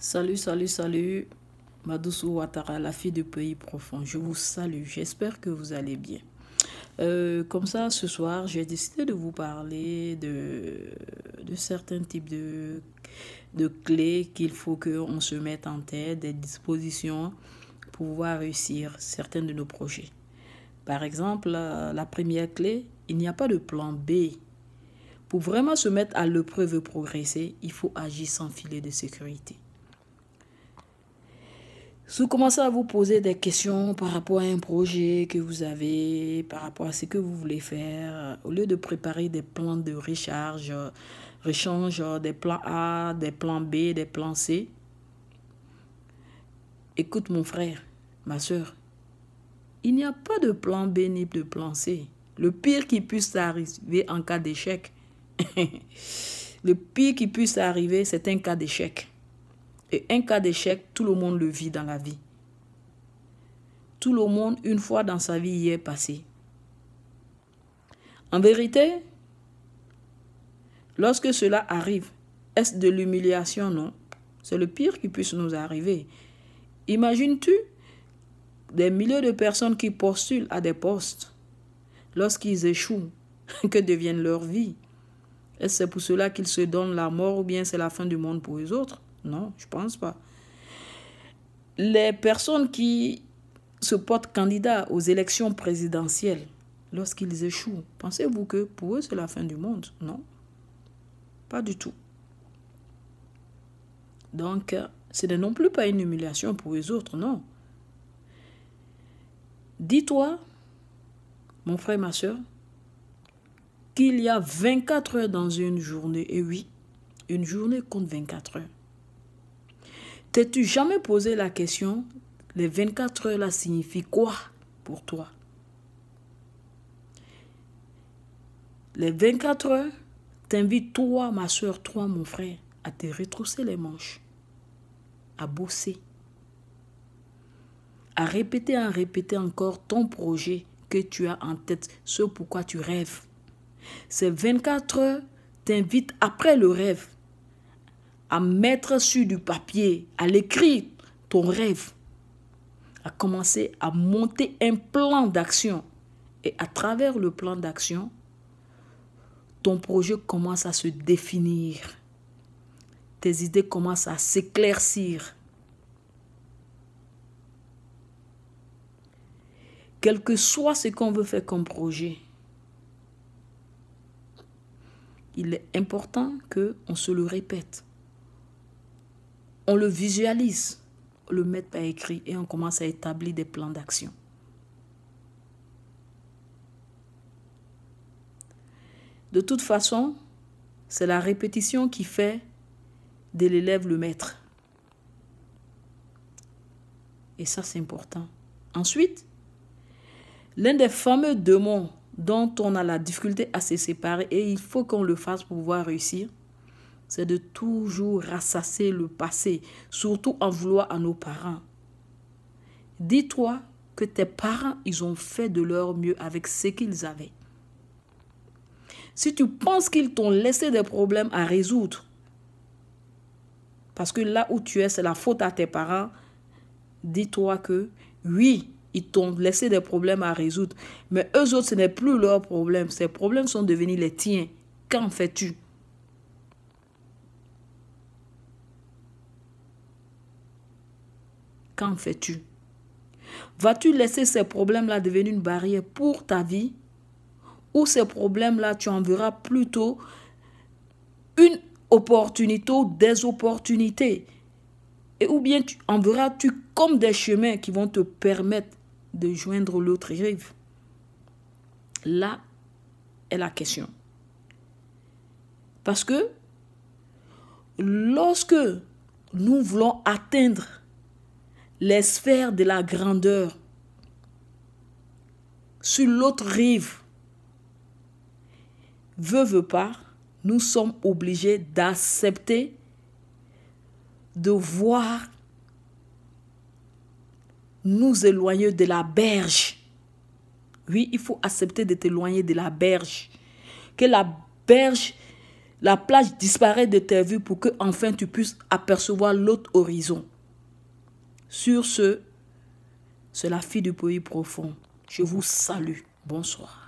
Salut, salut, salut, Madoussou Ouattara, la fille du pays profond. Je vous salue, j'espère que vous allez bien. Comme ça, ce soir, j'ai décidé de vous parler de certains types de clés qu'il faut qu'on se mette en tête, des dispositions pour pouvoir réussir certains de nos projets. Par exemple, la première clé, il n'y a pas de plan B. Pour vraiment se mettre à l'épreuve et progresser, il faut agir sans filet de sécurité. Si vous commencez à vous poser des questions par rapport à un projet que vous avez, par rapport à ce que vous voulez faire, au lieu de préparer des plans de rechange, des plans A, des plans B, des plans C, écoute mon frère, ma soeur, il n'y a pas de plan B ni de plan C. Le pire qui puisse arriver en cas d'échec, le pire qui puisse arriver, c'est un cas d'échec. Et un cas d'échec, tout le monde le vit dans la vie. Tout le monde, une fois dans sa vie, y est passé. En vérité, lorsque cela arrive, est-ce de l'humiliation? Non. C'est le pire qui puisse nous arriver. Imagines-tu des milliers de personnes qui postulent à des postes, lorsqu'ils échouent, que deviennent leur vie? Est-ce que c'est pour cela qu'ils se donnent la mort ou bien c'est la fin du monde pour les autres? Non, je ne pense pas. Les personnes qui se portent candidats aux élections présidentielles, lorsqu'ils échouent, pensez-vous que pour eux c'est la fin du monde? Non, pas du tout. Donc, ce n'est non plus pas une humiliation pour les autres, non. Dis-toi, mon frère, ma soeur, qu'il y a 24 heures dans une journée. Et oui, une journée compte 24 heures. T'es-tu jamais posé la question, les 24 heures là signifient quoi pour toi? Les 24 heures t'invitent, toi, ma soeur, toi, mon frère, à te retrousser les manches, à bosser, à répéter encore ton projet que tu as en tête, ce pourquoi tu rêves. Ces 24 heures t'invitent après le rêve à mettre sur du papier, à l'écrire ton rêve, à commencer à monter un plan d'action. Et à travers le plan d'action, ton projet commence à se définir. Tes idées commencent à s'éclaircir. Quel que soit ce qu'on veut faire comme projet, il est important qu'on se le répète. On le visualise, on le met par écrit et on commence à établir des plans d'action. De toute façon, c'est la répétition qui fait de l'élève le maître. Et ça, c'est important. Ensuite, l'un des fameux démons dont on a la difficulté à se séparer, et il faut qu'on le fasse pour pouvoir réussir, c'est de toujours rassasier le passé, surtout en vouloir à nos parents. Dis-toi que tes parents, ils ont fait de leur mieux avec ce qu'ils avaient. Si tu penses qu'ils t'ont laissé des problèmes à résoudre, parce que là où tu es, c'est la faute à tes parents, dis-toi que oui, ils t'ont laissé des problèmes à résoudre, mais eux autres, ce n'est plus leur problème. Ces problèmes sont devenus les tiens. Qu'en fais-tu? Qu'en fais-tu? Vas-tu laisser ces problèmes-là devenir une barrière pour ta vie? Ou ces problèmes-là, tu en verras plutôt une opportunité ou des opportunités? Et ou bien tu en verras-tu comme des chemins qui vont te permettre de joindre l'autre rive? Là est la question. Parce que lorsque nous voulons atteindre les sphères de la grandeur sur l'autre rive, veut pas, nous sommes obligés d'accepter de voir nous éloigner de la berge. Oui, il faut accepter de t'éloigner de la berge. Que la berge, La plage disparaît de tes vues pour que enfin tu puisses apercevoir l'autre horizon. Sur ce, c'est la fille du pays profond. Je vous salue. Bonsoir.